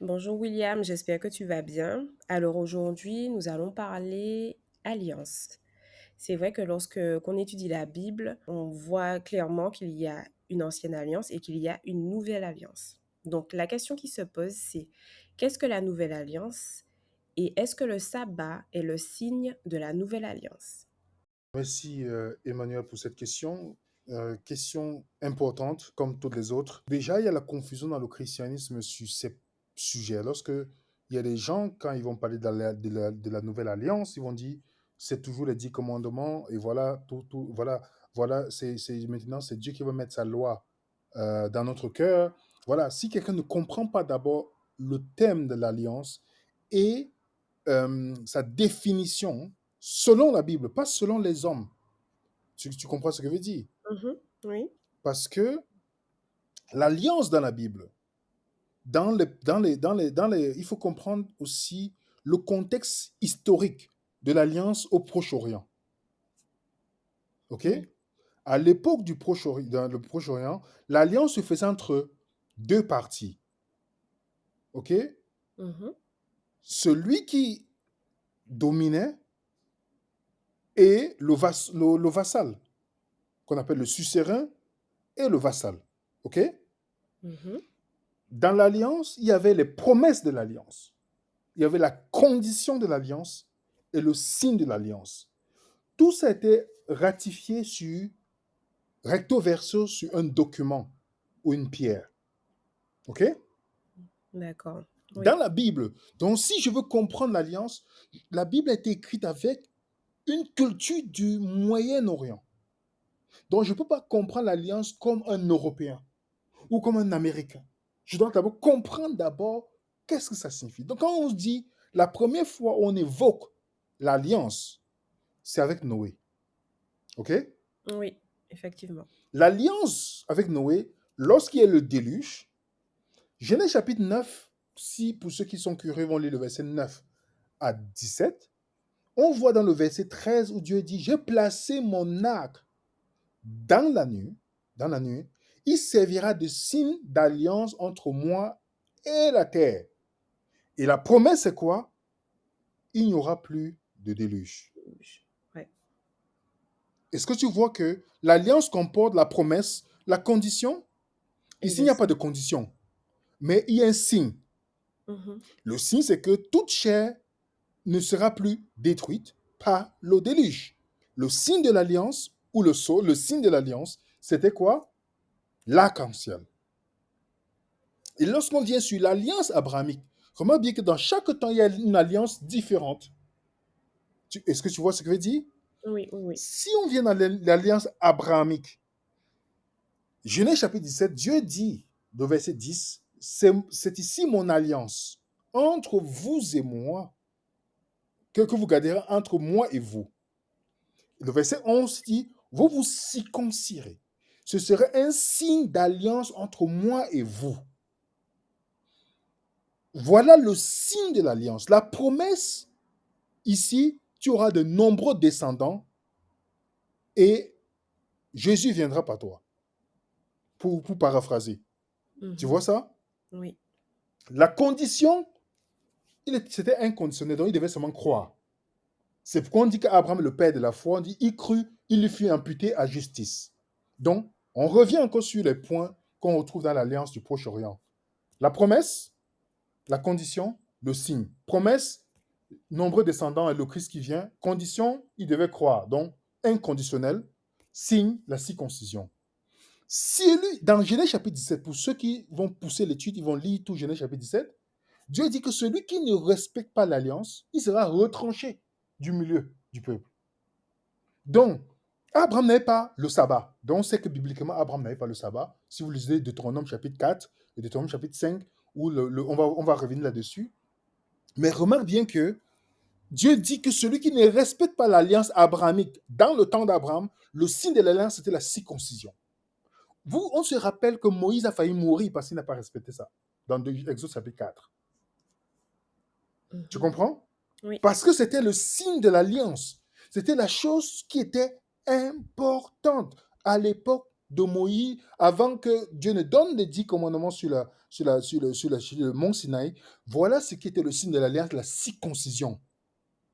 Bonjour William, j'espère que tu vas bien. Alors aujourd'hui, nous allons parler alliance. C'est vrai que lorsque qu'on étudie la Bible, on voit clairement qu'il y a une ancienne alliance et qu'il y a une nouvelle alliance. Donc la question qui se pose, c'est qu'est-ce que la nouvelle alliance et est-ce que le sabbat est le signe de la nouvelle alliance? Merci Emmanuel pour cette question. Question importante comme toutes les autres. Déjà, il y a la confusion dans le christianisme sur ces sujets. Lorsque il y a des gens, quand ils vont parler de la nouvelle alliance, ils vont dire c'est toujours les 10 commandements et voilà, voilà, maintenant c'est Dieu qui va mettre sa loi dans notre cœur. Voilà, si quelqu'un ne comprend pas d'abord le thème de l'alliance et sa définition selon la Bible, pas selon les hommes. Tu comprends ce que je veux dire? Mhm, oui. Parce que l'alliance dans la Bible, il faut comprendre aussi le contexte historique de l'alliance au Proche-Orient. OK? Mhm, À l'époque dans le Proche-Orient, l'alliance se faisait entre deux parties. OK? mhm, Celui qui dominait et le vassal, qu'on appelle le suzerain et le vassal. OK? mhm. Dans l'alliance, il y avait les promesses de l'alliance. Il y avait la condition de l'alliance et le signe de l'alliance. Tout ça a été ratifié sur recto verso sur un document ou une pierre. OK? D'accord. Dans Oui. la Bible. Donc, si je veux comprendre l'alliance, la Bible a été écrite avec une culture du Moyen-Orient. Donc, je ne peux pas comprendre l'alliance comme un Européen ou comme un Américain. Je dois d'abord comprendre d'abord qu'est-ce que ça signifie. Donc, quand on se dit, la première fois où on évoque l'alliance, c'est avec Noé. OK? Oui, effectivement. L'alliance avec Noé, lorsqu'il y a le déluge, Genèse chapitre 9, si pour ceux qui sont curieux vont lire le verset 9 à 17, on voit dans le verset 13 où Dieu dit, j'ai placé mon arc dans la nuit, il servira de signe d'alliance entre moi et la terre. Et la promesse, c'est quoi? Il n'y aura plus de déluge. Ouais. Est-ce que tu vois que l'alliance comporte la promesse, la condition? Et Ici, il le n'y a pas de signe. condition, mais il y a un signe. Mhm. Le signe, c'est que toute chair ne sera plus détruite par le déluge. Le signe de l'alliance, ou le sceau, le signe de l'alliance, c'était quoi? L'arc-en-ciel. Et lorsqu'on vient sur l'alliance abrahamique, remarque bien que dans chaque temps, il y a une alliance différente. Est-ce que tu vois ce que je veux dire? Oui, oui, oui. Si on vient dans l'alliance abrahamique, Genèse chapitre 17, Dieu dit, dans verset 10, c'est ici mon alliance entre vous et moi, que vous garderez entre moi et vous. Le verset 11 dit, vous vous circoncirez. Ce serait un signe d'alliance entre moi et vous. Voilà le signe de l'alliance. La promesse, ici, tu auras de nombreux descendants et Jésus viendra par toi, pour paraphraser. Tu Mhm. vois ça? Oui. La condition, c'était inconditionnel, donc il devait seulement croire. C'est pourquoi on dit qu'Abraham est le père de la foi, on dit il crut, il lui fut imputé à justice. Donc, on revient encore sur les points qu'on retrouve dans l'alliance du Proche-Orient. La promesse, la condition, le signe. Promesse, nombreux descendants et le Christ qui vient. Condition, il devait croire. Donc, inconditionnel. Signe, la circoncision. Si lui, dans Genèse chapitre 17, pour ceux qui vont pousser l'étude, ils vont lire tout Genèse chapitre 17, Dieu dit que celui qui ne respecte pas l'alliance, il sera retranché du milieu du peuple. Donc, Abraham n'avait pas le sabbat. Donc, on sait que bibliquement, Abraham n'avait pas le sabbat. Si vous lisez Deutéronome chapitre 4 et Deutéronome chapitre 5, où on va revenir là-dessus. Mais remarque bien que Dieu dit que celui qui ne respecte pas l'alliance abrahamique, dans le temps d'Abraham, le signe de l'alliance, c'était la circoncision. On se rappelle que Moïse a failli mourir parce qu'il n'a pas respecté ça, dans Exode chapitre 4. Tu Mhm. comprends? Oui. Parce que c'était le signe de l'alliance. C'était la chose qui était importante à l'époque de Moïse, avant que Dieu ne donne les 10 commandements sur le mont Sinaï, voilà ce qui était le signe de l'alliance, la circoncision.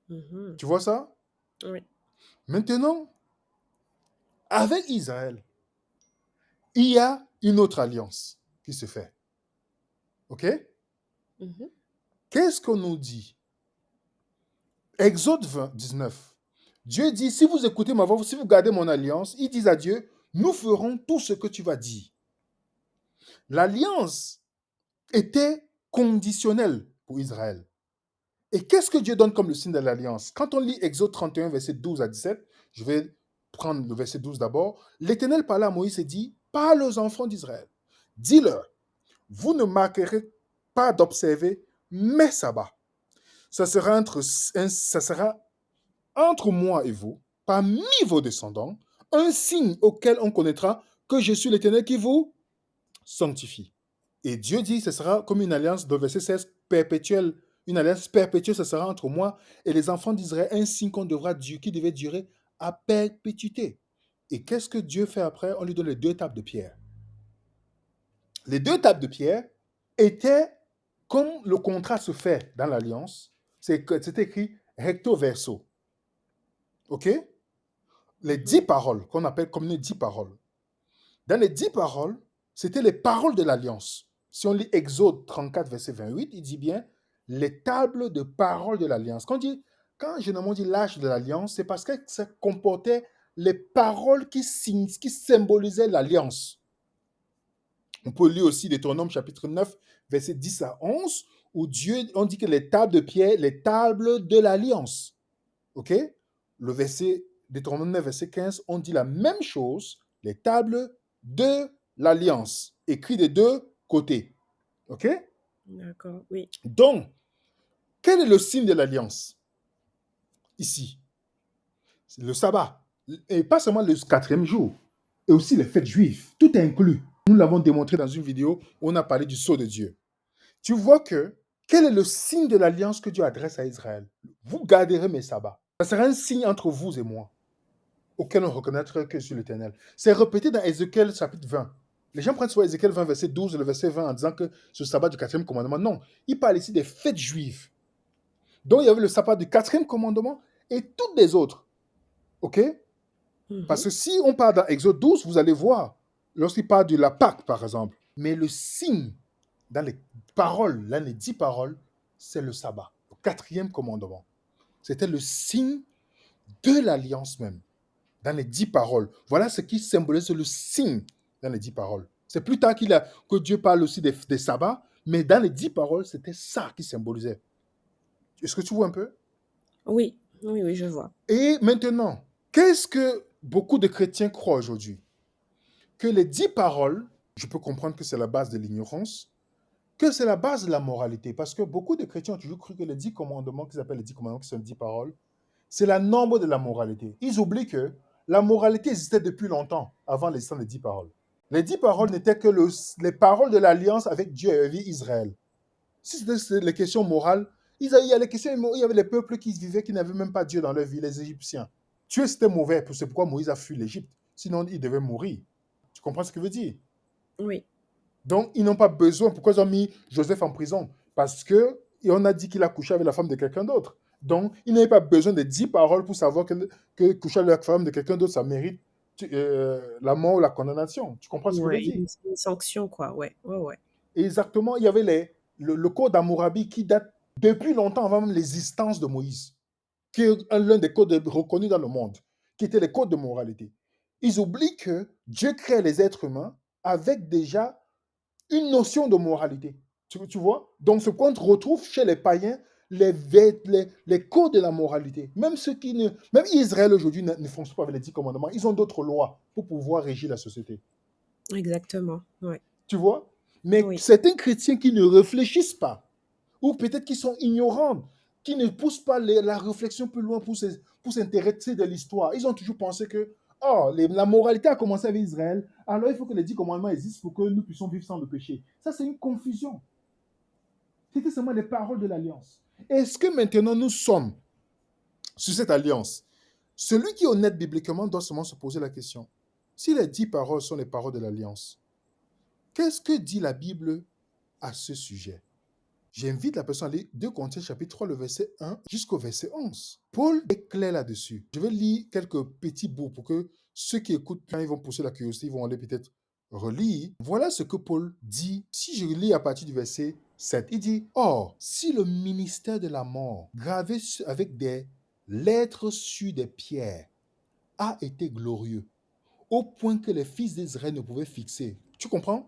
Mhm. Tu vois ça? Oui. Maintenant, avec Israël, il y a une autre alliance qui se fait. OK? Mhm. Qu'est-ce qu'on nous dit? Exode 19. Dieu dit, si vous écoutez ma voix, si vous gardez mon alliance, ils disent à Dieu, nous ferons tout ce que tu vas dire. L'alliance était conditionnelle pour Israël. Et qu'est-ce que Dieu donne comme le signe de l'alliance? Quand on lit Exode 31, verset 12 à 17, je vais prendre le verset 12 d'abord. L'Éternel parla à Moïse et dit, parle aux enfants d'Israël. Dis-leur, vous ne marquerez pas d'observer mes sabbats. Ça sera entre moi et vous, parmi vos descendants, un signe auquel on connaîtra que je suis l'Éternel qui vous sanctifie. Et Dieu dit, ce sera comme une alliance, dans verset 16, perpétuelle. Une alliance perpétuelle, ce sera entre moi et les enfants d'Israël, un signe qui devait durer à perpétuité. Et qu'est-ce que Dieu fait après? On lui donne les 2 tables de pierre. Les 2 tables de pierre étaient, comme le contrat se fait dans l'alliance, c'est écrit recto verso. OK? Les 10 Mhm. paroles, qu'on appelle comme les 10 paroles. Dans les 10 paroles, c'était les paroles de l'alliance. Si on lit Exode 34, verset 28, il dit bien les tables de paroles de l'alliance. Quand généralement on dit l'âge de l'alliance, c'est parce que ça comportait les paroles qui symbolisaient l'alliance. On peut lire aussi Deutéronome chapitre 9, verset 10 à 11, où on dit que les tables de pierre, les tables de l'alliance. OK? Le verset Deutéronome 9, verset 15, on dit la même chose, les tables de l'alliance, écrit des 2 côtés. OK? D'accord, oui. Donc, quel est le signe de l'alliance ici? C'est le sabbat. Et pas seulement le 4e jour, et aussi les fêtes juives. Tout est inclus. Nous l'avons démontré dans une vidéo où on a parlé du sceau de Dieu. Tu vois que quel est le signe de l'alliance que Dieu adresse à Israël? Vous garderez mes sabbats. Ça sera un signe entre vous et moi, auquel on reconnaîtra que je suis l'Éternel. C'est répété dans Ézéchiel chapitre 20. Les gens prennent soit Ézéchiel 20, verset 12, le verset 20, en disant que ce sabbat du 4e commandement. Non, il parle ici des fêtes juives. Donc il y avait le sabbat du 4e commandement et toutes les autres. OK? Parce Mhm. que si on parle dans Exode 12, vous allez voir, lorsqu'il parle de la Pâque, par exemple, mais le signe dans les paroles, dans les 10 paroles, c'est le sabbat, le 4e commandement. C'était le signe de l'alliance même, dans les 10 paroles. Voilà ce qui symbolise le signe dans les 10 paroles. C'est plus tard que Dieu parle aussi des sabbats, mais dans les 10 paroles, c'était ça qui symbolisait. Est-ce que tu vois un peu? Oui, oui, oui, je vois. Et maintenant, qu'est-ce que beaucoup de chrétiens croient aujourd'hui? Que les 10 paroles, je peux comprendre que c'est la base de l'ignorance, que c'est la base de la moralité. Parce que beaucoup de chrétiens ont toujours cru que les 10 commandements, qu'ils appellent les 10 commandements, qui sont les 10 paroles, c'est la norme de la moralité. Ils oublient que la moralité existait depuis longtemps, avant l'existence des 10 paroles. Les 10 paroles n'étaient que les paroles de l'alliance avec Dieu et avec Israël. Si c'était les questions morales, il y a les questions, il y avait les peuples qui vivaient, qui n'avaient même pas Dieu dans leur vie, les Égyptiens. Tuer, c'était mauvais, c'est pourquoi Moïse a fui l'Égypte. Sinon, il devait mourir. Tu comprends ce que je veux dire? Oui, Donc, ils n'ont pas besoin. Pourquoi ils ont mis Joseph en prison? Parce que on a dit qu'il a couché avec la femme de quelqu'un d'autre. Donc, ils n'avaient pas besoin de 10 paroles pour savoir que coucher avec la femme de quelqu'un d'autre, ça mérite la mort ou la condamnation. Tu comprends ce que je veux ouais, dire? une sanction, quoi. Ouais, ouais, ouais. Et exactement, il y avait le code d'Hammurabi qui date depuis longtemps avant même l'existence de Moïse, qui est l'un des codes reconnus dans le monde, qui était les codes de moralité. Ils oublient que Dieu crée les êtres humains avec déjà une notion de moralité. Tu vois? Donc, ce qu'on retrouve chez les païens, les codes de la moralité. Même ceux qui ne. Même Israël aujourd'hui ne fonctionne pas avec les 10 commandements. Ils ont d'autres lois pour pouvoir régir la société. Exactement. Ouais. Tu vois? Mais Oui, certains chrétiens qui ne réfléchissent pas, ou peut-être qui sont ignorants, qui ne poussent pas la réflexion plus loin pour s'intéresser de l'histoire, ils ont toujours pensé que oh, la moralité a commencé avec Israël, alors il faut que les 10 commandements existent pour que nous puissions vivre sans le péché. Ça, c'est une confusion. C'était seulement les paroles de l'alliance. Est-ce que maintenant nous sommes sur cette alliance? Celui qui est honnête bibliquement doit seulement se poser la question. Si les 10 paroles sont les paroles de l'Alliance, qu'est-ce que dit la Bible à ce sujet? J'invite la personne à lire 2 Corinthiens chapitre 3, le verset 1 jusqu'au verset 11. Paul est clair là-dessus. Je vais lire quelques petits bouts pour que ceux qui écoutent, quand ils vont pousser la curiosité, ils vont aller peut-être relire. Voilà ce que Paul dit. Si je lis à partir du verset 7, il dit, Or, si le ministère de la mort, gravé avec des lettres sur des pierres, a été glorieux, au point que les fils d'Israël ne pouvaient fixer. Tu comprends?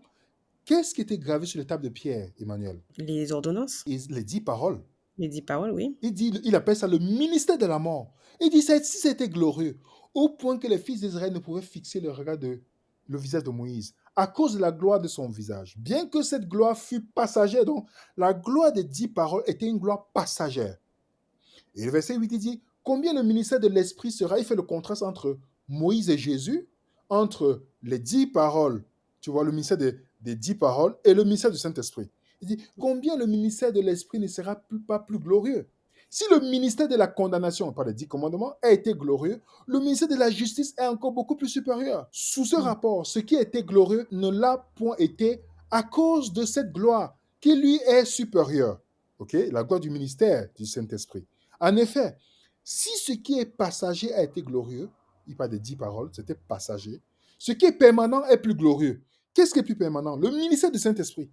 Qu'est-ce qui était gravé sur les tables de pierre, Emmanuel? Les ordonnances? Les 10 paroles. Les 10 paroles, oui. Il appelle ça le ministère de la mort. Il dit, si c'était glorieux, au point que les fils d'Israël ne pouvaient fixer le visage de Moïse, à cause de la gloire de son visage. Bien que cette gloire fût passagère, donc la gloire des 10 paroles était une gloire passagère. Et le verset 8, il dit, combien le ministère de l'Esprit sera, il fait le contraste entre Moïse et Jésus, entre les 10 paroles, tu vois, le ministère des 10 paroles et le ministère du Saint-Esprit. Il dit, combien le ministère de l'Esprit ne sera pas plus glorieux? Si le ministère de la condamnation, par les 10 commandements, a été glorieux, le ministère de la justice est encore beaucoup plus supérieur. Sous ce Mm. rapport, ce qui a été glorieux ne l'a point été à cause de cette gloire qui lui est supérieure. Ok, la gloire du ministère du Saint-Esprit. En effet, si ce qui est passager a été glorieux, il parle des 10 paroles, c'était passager, ce qui est permanent est plus glorieux. Qu'est-ce qui est plus permanent? Le ministère du Saint-Esprit.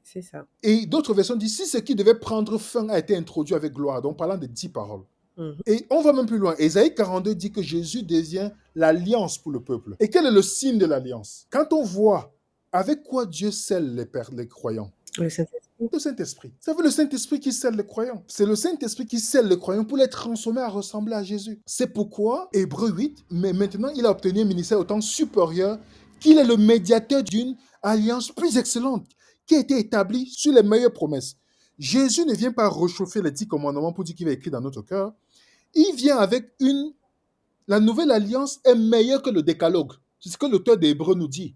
C'est ça. Et d'autres versions disent, si ce qui devait prendre fin a été introduit avec gloire, donc parlant des 10 paroles. Mhm. Et on va même plus loin. Ésaïe 42 dit que Jésus devient l'alliance pour le peuple. Et quel est le signe de l'alliance? Quand on voit avec quoi Dieu scelle les croyants, Le Saint-Esprit. le Saint-Esprit. C'est le Saint-Esprit qui scelle les croyants. C'est le Saint-Esprit qui scelle les croyants pour les transformer à ressembler à Jésus. C'est pourquoi, Hébreu 8, mais maintenant il a obtenu un ministère autant supérieur qu'il est le médiateur d'une alliance plus excellente qui a été établie sur les meilleures promesses. Jésus ne vient pas réchauffer les 10 commandements pour dire qu'il va écrire dans notre cœur. Il vient avec la nouvelle alliance est meilleure que le décalogue. C'est ce que l'auteur des Hébreux nous dit.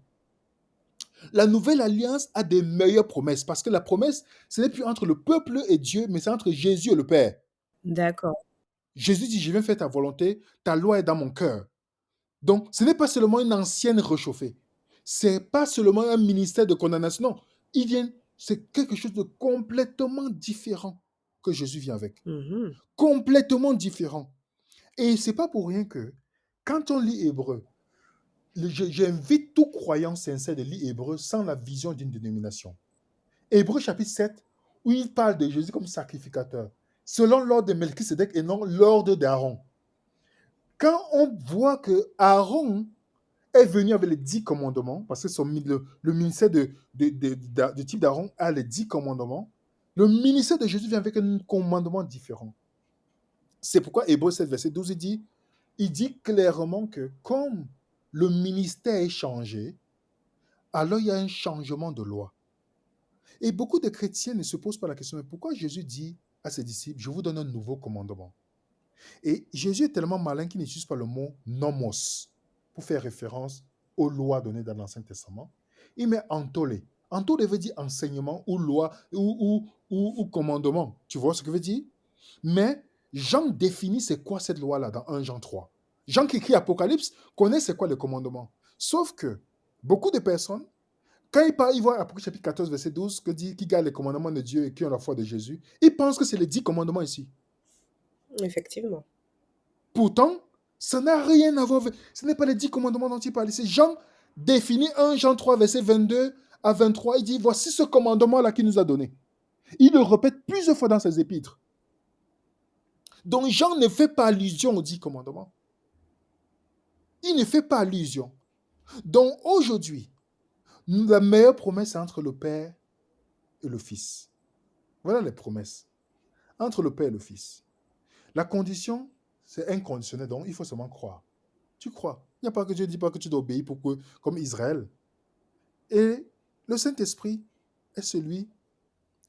La nouvelle alliance a des meilleures promesses parce que la promesse, ce n'est plus entre le peuple et Dieu, mais c'est entre Jésus et le Père. D'accord. Jésus dit, je viens faire ta volonté, ta loi est dans mon cœur. Donc, ce n'est pas seulement une ancienne réchauffée. Ce n'est pas seulement un ministère de condamnation. Non, c'est quelque chose de complètement différent que Jésus vient avec. Mhm. Complètement différent. Et ce n'est pas pour rien que, quand on lit Hébreu, j'invite tout croyant sincère de lire Hébreu sans la vision d'une dénomination. Hébreu chapitre 7, où il parle de Jésus comme sacrificateur, selon l'ordre de Melchisédek et non l'ordre d'Aaron. Quand on voit que Aaron est venu avec les 10 commandements, parce que le ministère de type d'Aaron a les 10 commandements, le ministère de Jésus vient avec un commandement différent. C'est pourquoi Hébreu 7, verset 12, il dit clairement que comme le ministère est changé, alors il y a un changement de loi. Et beaucoup de chrétiens ne se posent pas la question, mais pourquoi Jésus dit à ses disciples, je vous donne un nouveau commandement? Et Jésus est tellement malin qu'il n'utilise pas le mot nomos pour faire référence aux lois données dans l'Ancien Testament. Il met antolé. Antolé veut dire enseignement ou loi ou commandement. Tu vois ce que veut dire? Mais Jean définit c'est quoi cette loi-là dans 1 Jean 3. Jean qui écrit Apocalypse connaît c'est quoi le commandement. Sauf que beaucoup de personnes, quand ils voient Apocalypse chapitre 14, verset 12, qui garde les commandements de Dieu et qui ont la foi de Jésus, ils pensent que c'est les 10 commandements ici. Effectivement. Pourtant, ça n'a rien à voir avec... Ce n'est pas les 10 commandements dont il parle. C'est Jean définit 1 Jean 3, verset 22 à 23. Il dit, voici ce commandement-là qu'il nous a donné. Il le répète plusieurs fois dans ses épîtres. Donc Jean ne fait pas allusion aux 10 commandements. Il ne fait pas allusion. Donc aujourd'hui, la meilleure promesse est entre le Père et le Fils. Voilà les promesses. Entre le Père et le Fils. La condition, c'est inconditionnel, donc il faut seulement croire. Tu crois. Il n'y a pas que Dieu ne dit pas que tu dois obéir comme Israël. Et le Saint-Esprit est celui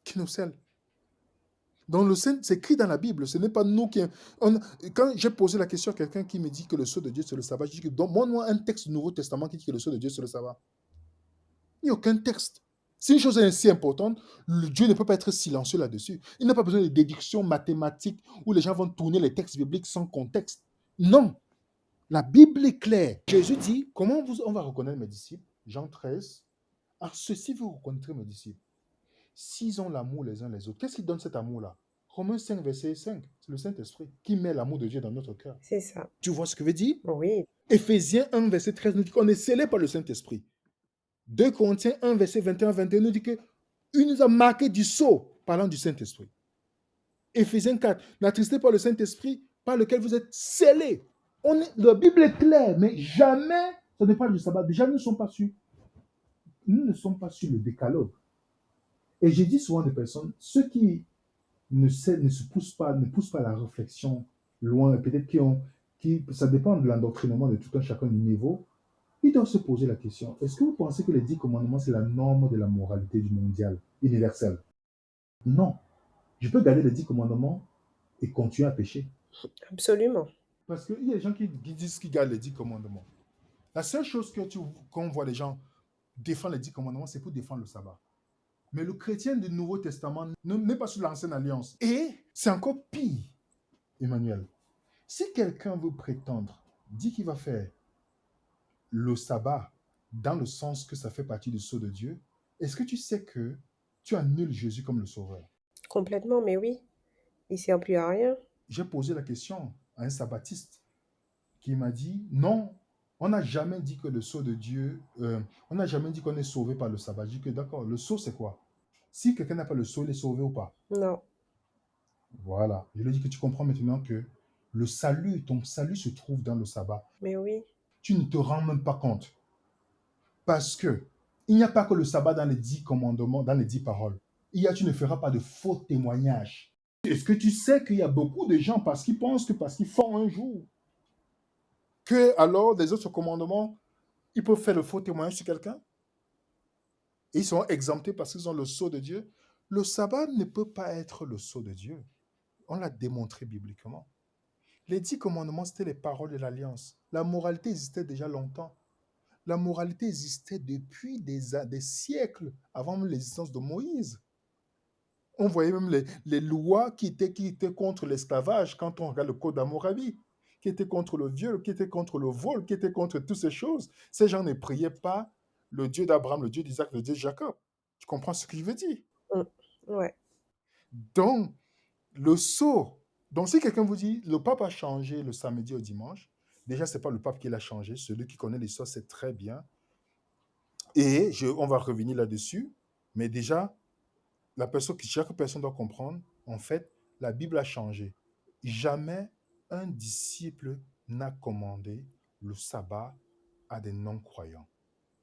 qui nous scelle. Donc le Saint, c'est écrit dans la Bible. Ce n'est pas nous qui... Quand j'ai posé la question à quelqu'un qui me dit que le sceau de Dieu c'est le sabbat, je dis que donne-moi un texte du Nouveau Testament qui dit que le sceau de Dieu c'est le sabbat. Il n'y a aucun texte. Si une chose est ainsi importante, Dieu ne peut pas être silencieux là-dessus. Il n'a pas besoin de déductions mathématiques où les gens vont tourner les textes bibliques sans contexte. Non. La Bible est claire. Jésus dit, comment on va reconnaître mes disciples? Jean 13. À ceci, vous reconnaîtrez mes disciples. S'ils ont l'amour les uns les autres, qu'est-ce qui donne cet amour-là? Romains 5, verset 5, c'est le Saint-Esprit qui met l'amour de Dieu dans notre cœur. C'est ça. Tu vois ce que veut dire? Oui, Éphésiens 1, verset 13 nous dit qu'on est scellé par le Saint-Esprit. 2 Corinthiens 1, verset 21-22 nous dit qu'il nous a marqué du sceau, parlant du Saint-Esprit. Éphésiens 4, n'attristez pas le Saint-Esprit par lequel vous êtes scellés. La Bible est claire, mais jamais, ce n'est pas du sabbat, déjà nous ne sommes pas sur le décalogue. Et j'ai dit souvent à des personnes, ceux qui ne se poussent pas, ne poussent pas la réflexion loin, peut-être ça dépend de l'endoctrinement de tout un chacun du niveau, ils doivent se poser la question, est-ce que vous pensez que les 10 commandements, c'est la norme de la moralité du mondial, universelle? Non. Je peux garder les 10 commandements et continuer à pécher. absolument. Parce qu'il y a des gens qui disent qu'ils gardent les 10 commandements. La seule chose qu'on voit les gens défendre les 10 commandements, c'est pour défendre le sabbat. Mais le chrétien du Nouveau Testament n'est pas sous l'ancienne alliance. Et c'est encore pire, Emmanuel. Si quelqu'un veut prétendre, dit qu'il va faire le sabbat dans le sens que ça fait partie du sceau de Dieu, est-ce que tu sais que tu annules Jésus comme le sauveur? Complètement, mais oui. Il ne sert plus à rien. J'ai posé la question à un sabbatiste qui m'a dit non, on n'a jamais dit que le sceau de Dieu, on n'a jamais dit qu'on est sauvé par le sabbat. Je dis que d'accord, le sceau c'est quoi? Si quelqu'un n'a pas le sceau, il est sauvé ou pas? Non, Voilà. Je lui dis que tu comprends maintenant que le salut, ton salut se trouve dans le sabbat. mais oui, Tu ne te rends même pas compte. Parce que il n'y a pas que le sabbat dans les 10 commandements, dans les 10 paroles. Tu ne feras pas de faux témoignages. Est-ce que tu sais qu'il y a beaucoup de gens, parce qu'ils pensent que parce qu'ils font un jour, que alors les autres commandements, ils peuvent faire le faux témoignage sur quelqu'un? Et ils sont exemptés parce qu'ils ont le sceau de Dieu. Le sabbat ne peut pas être le sceau de Dieu. On l'a démontré bibliquement. Les 10 commandements, c'était les paroles de l'Alliance. La moralité existait déjà longtemps. La moralité existait depuis des siècles avant même l'existence de Moïse. On voyait même les lois qui étaient contre l'esclavage quand on regarde le Code d'Hammurabi, qui étaient contre le viol, qui étaient contre le vol, qui étaient contre toutes ces choses. Ces gens ne priaient pas le Dieu d'Abraham, le Dieu d'Isaac, le Dieu de Jacob. Tu comprends ce que je veux dire? mm, ouais, Donc, le sceau. Donc, si quelqu'un vous dit le pape a changé le samedi au dimanche, déjà, ce n'est pas le pape qui l'a changé. Celui qui connaît l'histoire sait très bien. Et on va revenir là-dessus. Mais déjà, chaque personne doit comprendre, en fait, la Bible a changé. Jamais un disciple n'a commandé le sabbat à des non-croyants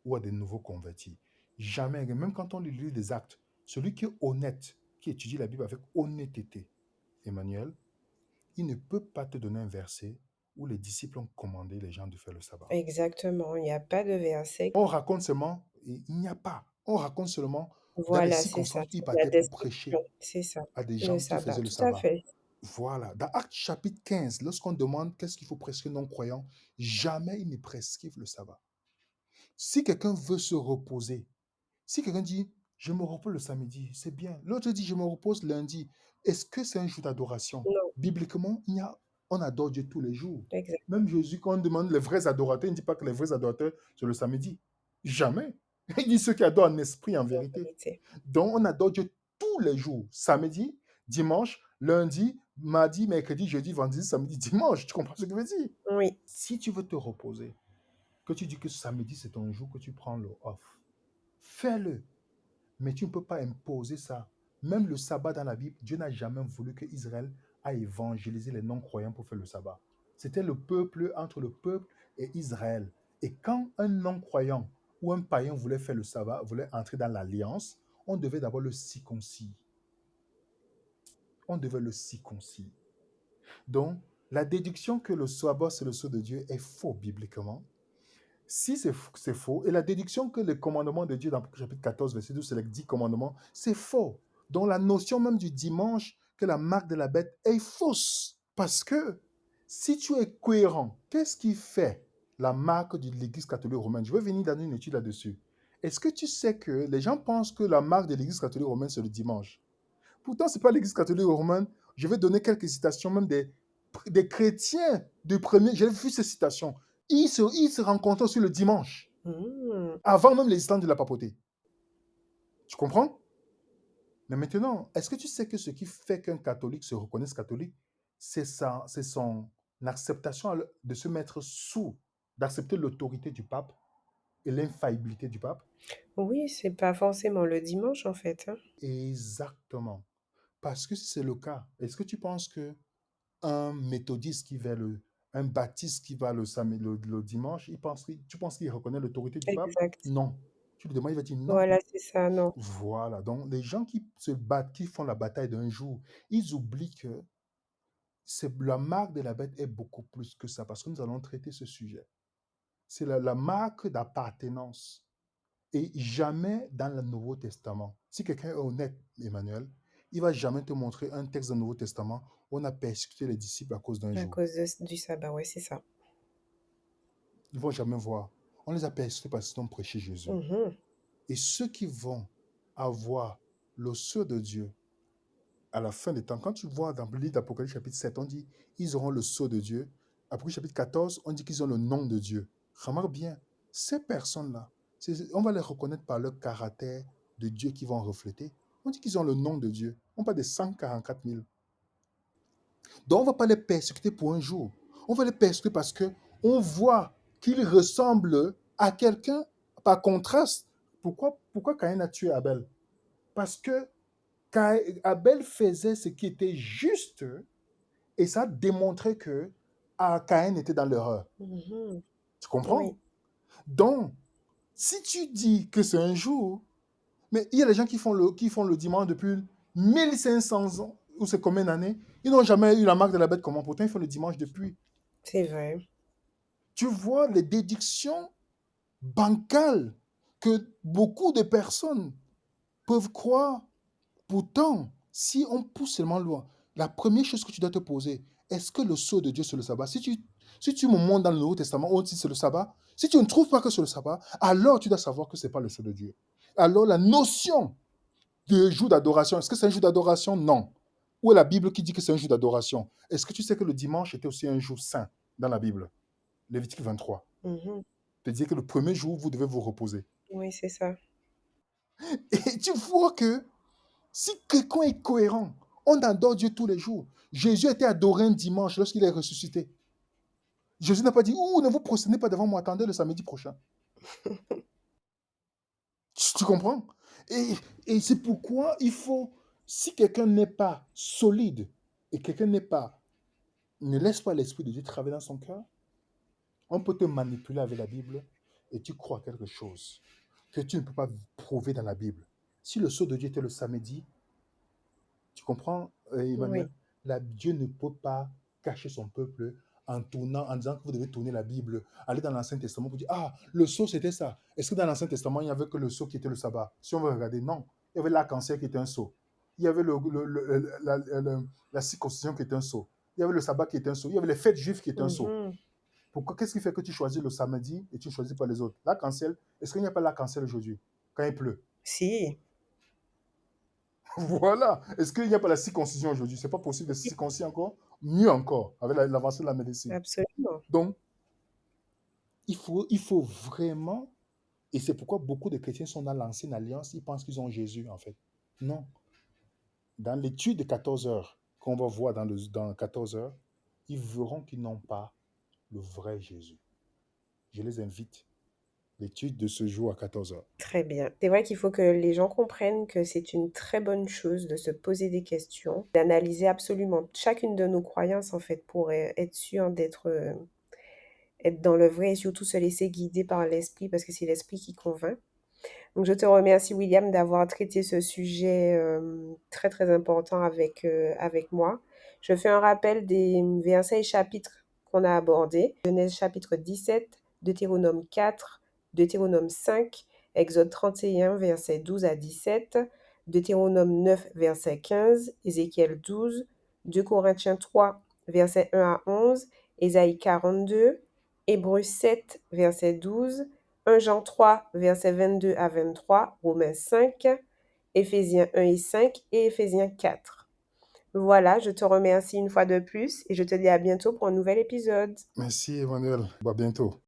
ou à des nouveaux convertis. Jamais. Même quand on lit des actes, celui qui est honnête, qui étudie la Bible avec honnêteté, Emmanuel, il ne peut pas te donner un verset où les disciples ont commandé les gens de faire le sabbat. exactement. Il n'y a pas de verset. On raconte seulement, et il n'y a pas. On raconte seulement dans les Voilà, c'est ça. circonstances où il C'est la partait pour description. prêcher C'est ça. à des Le gens qui sabbat, faisaient le tout à sabbat. fait. Voilà. Dans Actes chapitre 15, lorsqu'on demande qu'est-ce qu'il faut prescrire non-croyants, jamais ils ne prescrivent le sabbat. Si quelqu'un veut se reposer, si quelqu'un dit, je me repose le samedi, c'est bien. L'autre dit, je me repose lundi. Est-ce que c'est un jour d'adoration? Non, Bibliquement, on adore Dieu tous les jours. exact. Même Jésus, quand on demande les vrais adorateurs, il ne dit pas que les vrais adorateurs, c'est le samedi. Jamais. Il dit ceux qui adorent en esprit, en En vérité. vérité. Donc, on adore Dieu tous les jours. Samedi, dimanche, lundi, mardi, mercredi, jeudi, vendredi, samedi, dimanche. Tu comprends ce que je veux dire? Oui, Si tu veux te reposer, que tu dis que samedi, c'est ton jour que tu prends le off, fais-le. Mais tu ne peux pas imposer ça. Même le sabbat dans la Bible, Dieu n'a jamais voulu que Israël a évangélisé les non-croyants pour faire le sabbat. C'était le peuple, entre le peuple et Israël. Et quand un non-croyant ou un païen voulait faire le sabbat, voulait entrer dans l'alliance, on devait d'abord le circoncire. On devait le circoncire. Donc, la déduction que le sabbat, c'est le sceau de Dieu est faux bibliquement. Si c'est faux, et la déduction que les commandements de Dieu dans le chapitre 14, verset 12, c'est les 10 commandements, c'est faux. Donc la notion même du dimanche, que la marque de la bête est fausse. Parce que si tu es cohérent, qu'est-ce qui fait la marque de l'Église catholique romaine? Je vais venir dans une étude là-dessus. Est-ce que tu sais que les gens pensent que la marque de l'Église catholique romaine, c'est le dimanche? Pourtant, ce n'est pas l'Église catholique romaine. Je vais donner quelques citations, même des des chrétiens de premier, j'ai vu ces citations, ils se rencontrent sur le dimanche, Mmh. avant même l'existence de la papauté. Tu comprends? Mais maintenant, est-ce que tu sais que ce qui fait qu'un catholique se reconnaisse catholique, c'est son acceptation de se mettre sous, d'accepter l'autorité du pape et l'infaillibilité du pape? Oui, c'est pas forcément le dimanche, en fait, hein. Exactement. Parce que si c'est le cas, est-ce que tu penses que un méthodiste qui va un baptiste qui va le dimanche, tu penses qu'il reconnaît l'autorité du pape? Exact. Non. Tu lui demandes, il va dire non. Voilà, c'est ça, non. Voilà. Donc, les gens qui se battent, qui font la bataille d'un jour, ils oublient que la marque de la bête est beaucoup plus que ça, parce que nous allons traiter ce sujet. C'est la marque d'appartenance. Et jamais dans le Nouveau Testament, si quelqu'un est honnête, Emmanuel, il va jamais te montrer un texte du Nouveau Testament où on a persécuté les disciples à cause d'un À jour. cause du sabbat, ouais, c'est ça. Ils vont jamais voir. On les a persécutés parce qu'ils ont prêché Jésus. Mmh. Et ceux qui vont avoir le sceau de Dieu à la fin des temps, quand tu vois dans le livre d'Apocalypse chapitre 7, on dit ils auront le sceau de Dieu. Apocalypse chapitre 14, on dit qu'ils ont le nom de Dieu. Remarque bien, ces personnes-là, on va les reconnaître par leur caractère de Dieu qu'ils vont refléter. On dit qu'ils ont le nom de Dieu. On parle de 144 000. Donc on ne va pas les persécuter pour un jour. On va les persécuter parce que on voit qu'ils ressemblent à quelqu'un par contraste. Pourquoi Caïn a tué Abel? Parce que Abel faisait ce qui était juste et ça démontrait que Caïn était dans l'erreur. Mmh. Tu comprends? Oui, Donc, si tu dis que c'est un jour, mais il y a des gens qui font le dimanche depuis 1500 ans, ou c'est combien d'années, ils n'ont jamais eu la marque de la bête comment, pourtant ils font le dimanche depuis. c'est vrai. Tu vois les déductions bancales que beaucoup de personnes peuvent croire. Pourtant, si on pousse seulement loin, la première chose que tu dois te poser, est-ce que le sceau de Dieu c'est le sabbat? Si tu me montres dans le Nouveau Testament, on dit c'est le sabbat, si tu ne trouves pas que c'est le sabbat, alors tu dois savoir que ce n'est pas le sceau de Dieu. Alors la notion de jour d'adoration, est-ce que c'est un jour d'adoration? Non. Où est la Bible qui dit que c'est un jour d'adoration? Est-ce que tu sais que le dimanche était aussi un jour saint dans la Bible? Lévitique 23. Mmh. De dire que le premier jour, vous devez vous reposer. Oui, c'est ça. Et tu vois que si quelqu'un est cohérent, on adore Dieu tous les jours. Jésus était adoré un dimanche lorsqu'il est ressuscité. Jésus n'a pas dit, ouh, ne vous prosternez pas devant moi, attendez le samedi prochain. Tu comprends? Et, et c'est pourquoi il faut, si quelqu'un n'est pas solide et quelqu'un ne laisse pas l'Esprit de Dieu travailler dans son cœur, on peut te manipuler avec la Bible et tu crois quelque chose que tu ne peux pas prouver dans la Bible. Si le sceau de Dieu était le samedi, tu comprends, Emmanuel? Oui, Dieu ne peut pas cacher son peuple en disant que vous devez tourner la Bible, aller dans l'Ancien Testament pour dire, ah, le sceau c'était ça. Est-ce que dans l'Ancien Testament, il n'y avait que le sceau qui était le sabbat? Si on veut regarder, non. Il y avait l'arc-en-ciel qui était un sceau. Il y avait la circoncision qui était un sceau. Il y avait le sabbat qui était un sceau. Il y avait les fêtes juives qui étaient un sceau. mmh. Pourquoi, qu'est-ce qui fait que tu choisis le samedi et tu ne choisis pas les autres? L'arc-en-ciel, est-ce qu'il n'y a pas l'arc-en-ciel aujourd'hui, quand il pleut? Si, Voilà. Est-ce qu'il n'y a pas la circoncision aujourd'hui? C'est pas possible de se oui, circoncire encore? Mieux encore, avec l'avancée de la médecine. absolument. Donc, il faut vraiment, et c'est pourquoi beaucoup de chrétiens sont dans l'ancienne alliance, ils pensent qu'ils ont Jésus, en fait. Non. Dans l'étude de 14 heures, qu'on va voir dans 14 heures, ils verront qu'ils n'ont pas le vrai Jésus. Je les invite. L'étude de ce jour à 14 heures. Très bien. C'est vrai qu'il faut que les gens comprennent que c'est une très bonne chose de se poser des questions, d'analyser absolument chacune de nos croyances, en fait, pour être sûr être dans le vrai et surtout se laisser guider par l'esprit, parce que c'est l'esprit qui convainc. Donc, je te remercie, William, d'avoir traité ce sujet très, très important avec moi. Je fais un rappel des versets et chapitres qu'on a abordés. Genèse chapitre 17, Deutéronome 4, Deutéronome 5, Exode 31, versets 12 à 17, Deutéronome 9, verset 15, Ézéchiel 12, 2 Corinthiens 3, versets 1 à 11, Ésaïe 42, Hébreux 7, verset 12, 1 Jean 3, versets 22 à 23, Romains 5, Éphésiens 1 et 5 et Éphésiens 4. Voilà, je te remercie une fois de plus et je te dis à bientôt pour un nouvel épisode. Merci, Emmanuel. À bientôt.